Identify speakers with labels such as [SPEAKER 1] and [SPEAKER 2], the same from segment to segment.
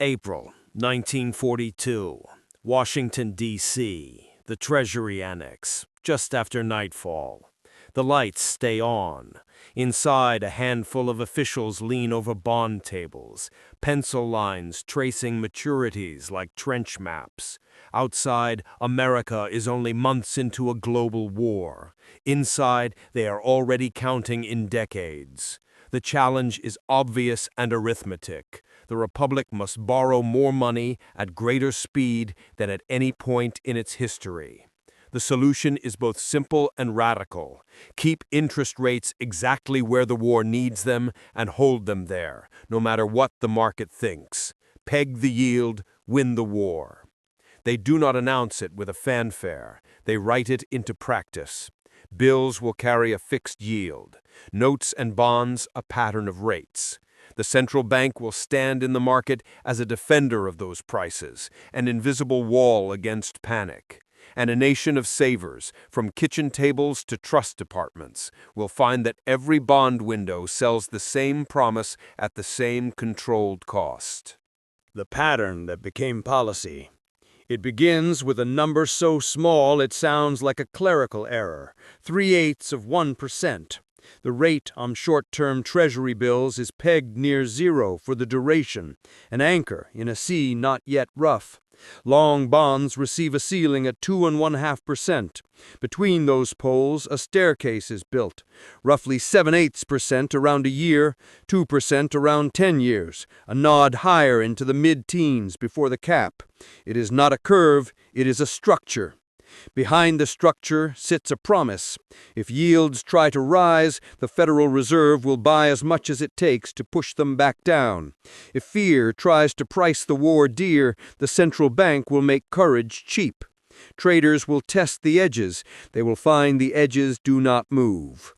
[SPEAKER 1] April 1942, Washington, D.C., the Treasury Annex, just after nightfall. The lights stay on. Inside, a handful of officials lean over bond tables, pencil lines tracing maturities like trench maps. Outside, America is only months into a global war. Inside, they are already counting in decades. The challenge is obvious and arithmetic. The Republic must borrow more money at greater speed than at any point in its history. The solution is both simple and radical. Keep interest rates exactly where the war needs them and hold them there, no matter what the market thinks. Peg the yield, win the war. They do not announce it with a fanfare. They write it into practice. Bills will carry a fixed yield. Notes and bonds a pattern of rates. The central bank will stand in the market as a defender of those prices, an invisible wall against panic. And a nation of savers, from kitchen tables to trust departments, will find that every bond window sells the same promise at the same controlled cost.
[SPEAKER 2] The pattern that became policy. It begins with a number so small it sounds like a clerical error, 0.3%. The rate on short-term Treasury bills is pegged near zero for the duration, an anchor in a sea not yet rough. Long bonds receive a ceiling at 2.5%. Between those poles, a staircase is built, roughly 7/8% around a year, 2% around 10 years, a nod higher into the mid-teens before the cap. It is not a curve, it is a structure. Behind the structure sits a promise. If yields try to rise, the Federal Reserve will buy as much as it takes to push them back down. If fear tries to price the war dear, the central bank will make courage cheap. Traders will test the edges. They will find the edges do not move.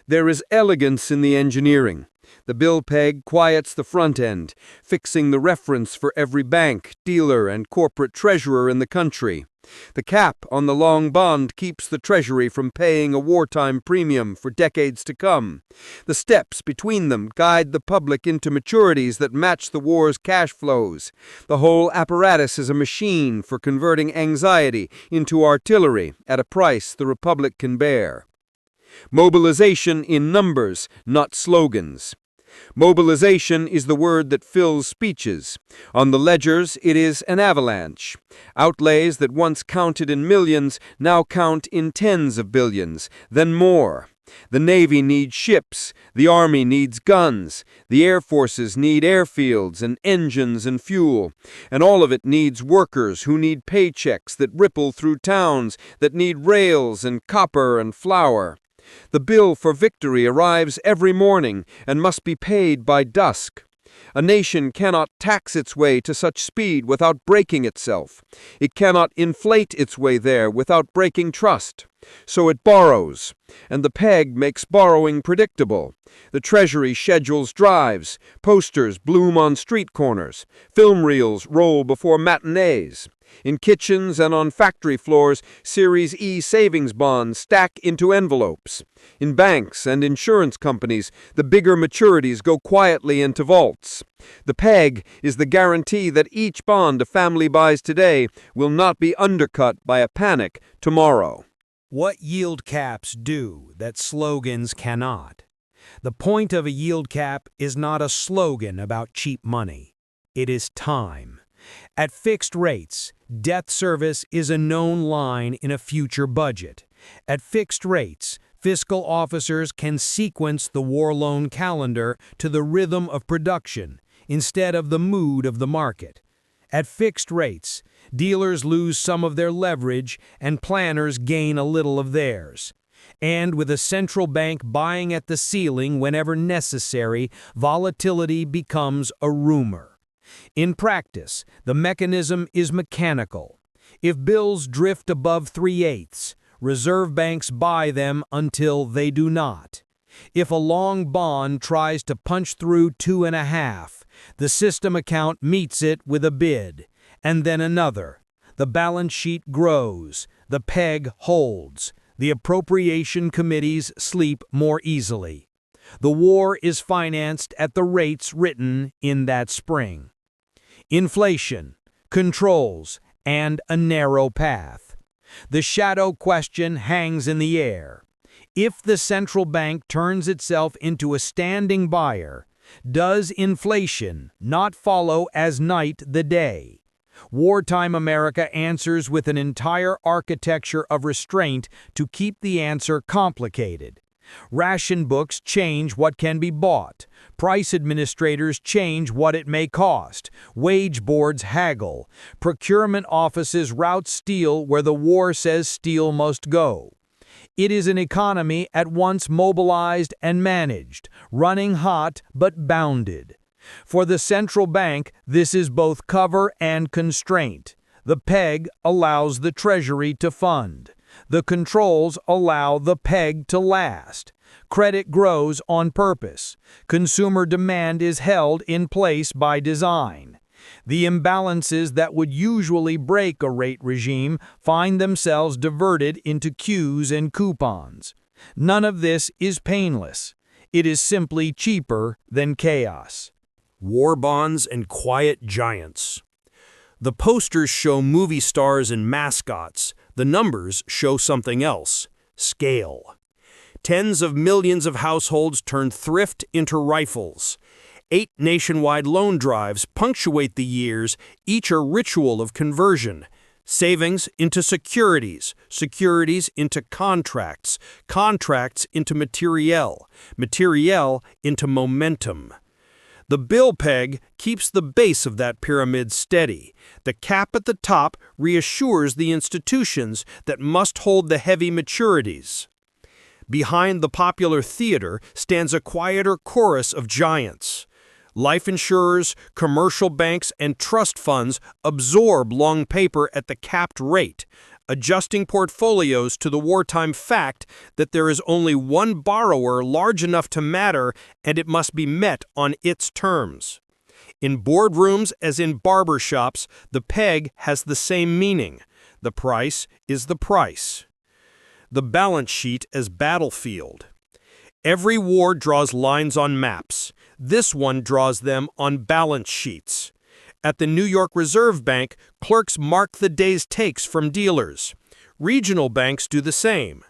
[SPEAKER 2] There is elegance in the engineering. The bill peg quiets the front end, fixing the reference for every bank, dealer, and corporate treasurer in the country. The cap on the long bond keeps the Treasury from paying a wartime premium for decades to come. The steps between them guide the public into maturities that match the war's cash flows. The whole apparatus is a machine for converting anxiety into artillery at a price the Republic can bear. Mobilization in numbers, not slogans. Mobilization is the word that fills speeches. On the ledgers, it is an avalanche. Outlays that once counted in millions now count in tens of billions, then more. The Navy needs ships, the Army needs guns, the Air Forces need airfields and engines and fuel, and all of it needs workers who need paychecks that ripple through towns, that need rails and copper and flour. The bill for victory arrives every morning and must be paid by dusk. A nation cannot tax its way to such speed without breaking itself. It cannot inflate its way there without breaking trust. So it borrows, and the peg makes borrowing predictable. The Treasury schedules drives, posters bloom on street corners, film reels roll before matinees. In kitchens and on factory floors, Series E savings bonds stack into envelopes. In banks and insurance companies, the bigger maturities go quietly into vaults. The peg is the guarantee that each bond a family buys today will not be undercut by a panic tomorrow.
[SPEAKER 3] What yield caps do that slogans cannot? The point of a yield cap is not a slogan about cheap money. It is time. At fixed rates, debt service is a known line in a future budget. At fixed rates, fiscal officers can sequence the war loan calendar to the rhythm of production instead of the mood of the market. At fixed rates, dealers lose some of their leverage and planners gain a little of theirs. And with a central bank buying at the ceiling whenever necessary, volatility becomes a rumor. In practice, the mechanism is mechanical. If bills drift above 3/8, reserve banks buy them until they do not. If a long bond tries to punch through 2.5, the system account meets it with a bid, and then another. The balance sheet grows, the peg holds, the appropriation committees sleep more easily. The war is financed at the rates written in that spring. inflation, controls, and a narrow path. The shadow question hangs in the air. If the central bank turns itself into a standing buyer, does inflation not follow as night the day? Wartime America answers with an entire architecture of restraint to keep the answer complicated. Ration books change what can be bought. Price administrators change what it may cost. Wage boards haggle. Procurement offices route steel where the war says steel must go. It is an economy at once mobilized and managed, running hot but bounded. For the central bank, this is both cover and constraint. The peg allows the Treasury to fund. The controls allow the peg to last. Credit grows on purpose. Consumer demand is held in place by design. The imbalances that would usually break a rate regime find themselves diverted into cues and coupons. None of this is painless. It is simply cheaper than chaos.
[SPEAKER 4] War bonds and quiet giants. The posters show movie stars and mascots. The numbers show something else: scale. Tens of millions of households turn thrift into rifles. 8 nationwide loan drives punctuate the years, each a ritual of conversion. Savings into securities, securities into contracts, contracts into materiel, materiel into momentum. The bill peg keeps the base of that pyramid steady. The cap at the top reassures the institutions that must hold the heavy maturities. Behind the popular theater stands a quieter chorus of giants. Life insurers, commercial banks, and trust funds absorb long paper at the capped rate, adjusting portfolios to the wartime fact that there is only one borrower large enough to matter and it must be met on its terms. In boardrooms as in barbershops, the peg has the same meaning. The price is the price. The balance sheet as battlefield. Every war draws lines on maps. This one draws them on balance sheets. At the New York Reserve Bank, clerks mark the day's takes from dealers. Regional banks do the same.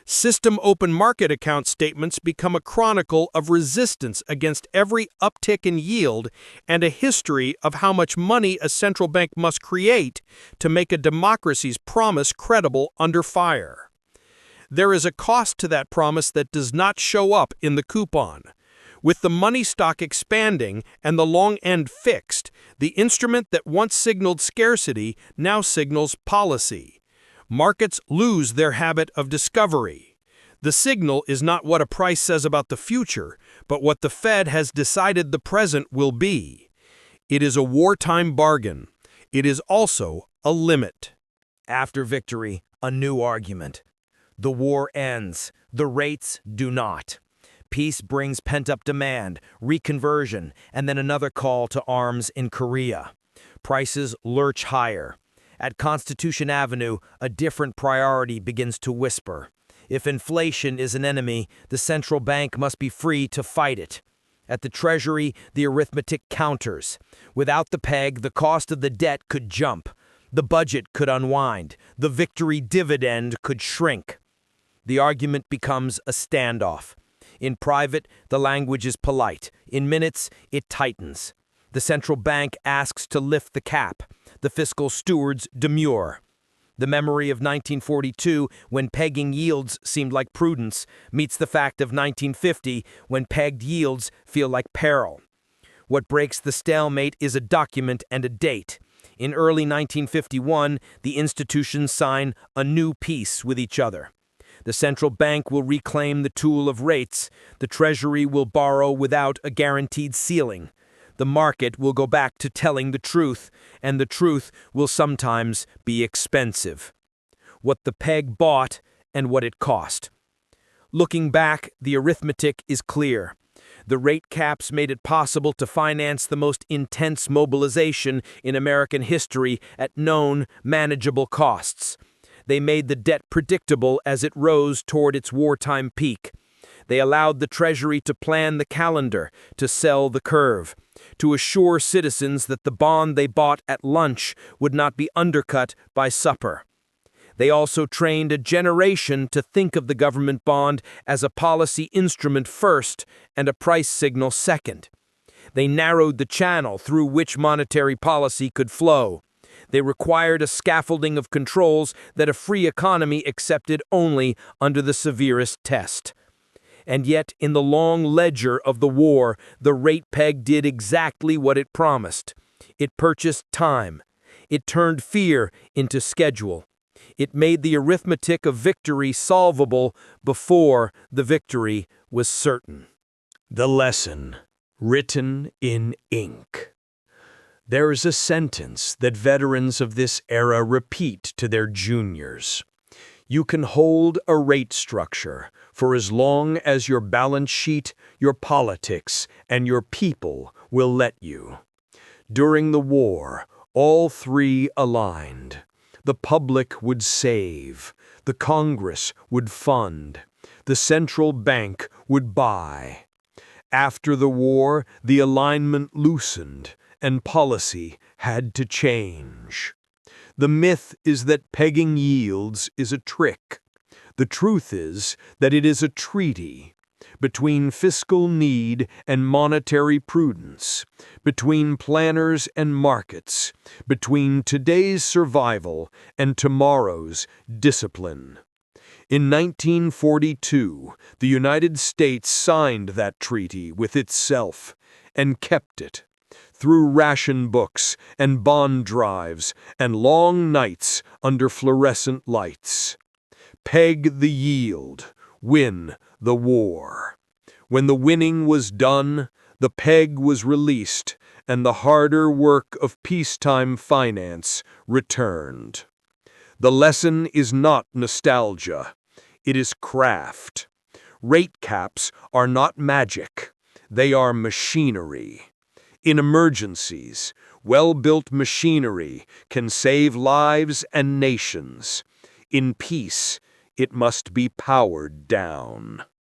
[SPEAKER 4] System open market account statements become a chronicle of resistance against every uptick in yield and a history of how much money a central bank must create to make a democracy's promise credible under fire. There is a cost to that promise that does not show up in the coupon. With the money stock expanding and the long end fixed, the instrument that once signaled scarcity now signals policy. Markets lose their habit of discovery. The signal is not what a price says about the future, but what the Fed has decided the present will be. It is a wartime bargain. It is also a limit.
[SPEAKER 1] After victory, a new argument. The war ends. The rates do not. Peace brings pent-up demand, reconversion, and then another call to arms in Korea. Prices lurch higher. At Constitution Avenue, a different priority begins to whisper. If inflation is an enemy, the central bank must be free to fight it. At the Treasury, the arithmetic counters. Without the peg, the cost of the debt could jump. The budget could unwind. The victory dividend could shrink. The argument becomes a standoff. In private, the language is polite. In minutes, it tightens. The central bank asks to lift the cap. The fiscal stewards demur. The memory of 1942, when pegging yields seemed like prudence, meets the fact of 1950, when pegged yields feel like peril. What breaks the stalemate is a document and a date. In early 1951, the institutions sign a new peace with each other. The central bank will reclaim the tool of rates. The Treasury will borrow without a guaranteed ceiling. The market will go back to telling the truth, and the truth will sometimes be expensive. What the peg bought and what it cost. Looking back, the arithmetic is clear. The rate caps made it possible to finance the most intense mobilization in American history at known, manageable costs. They made the debt predictable as it rose toward its wartime peak. They allowed the Treasury to plan the calendar, to sell the curve, to assure citizens that the bond they bought at lunch would not be undercut by supper. They also trained a generation to think of the government bond as a policy instrument first and a price signal second. They narrowed the channel through which monetary policy could flow. They required a scaffolding of controls that a free economy accepted only under the severest test. And yet, in the long ledger of the war, the rate peg did exactly what it promised. It purchased time. It turned fear into schedule. It made the arithmetic of victory solvable before the victory was certain.
[SPEAKER 2] The lesson, written in ink. There is a sentence that veterans of this era repeat to their juniors. You can hold a rate structure for as long as your balance sheet, your politics, and your people will let you. During the war, all three aligned. The public would save, the Congress would fund, the central bank would buy. After the war, the alignment loosened, and policy had to change. The myth is that pegging yields is a trick. The truth is that it is a treaty between fiscal need and monetary prudence, between planners and markets, between today's survival and tomorrow's discipline. In 1942, the United States signed that treaty with itself and kept it. Through ration books and bond drives and long nights under fluorescent lights. Peg the yield, win the war. When the winning was done, the peg was released, and the harder work of peacetime finance returned. The lesson is not nostalgia, it is craft. Rate caps are not magic, they are machinery. In emergencies, well-built machinery can save lives and nations. In peace, it must be powered down.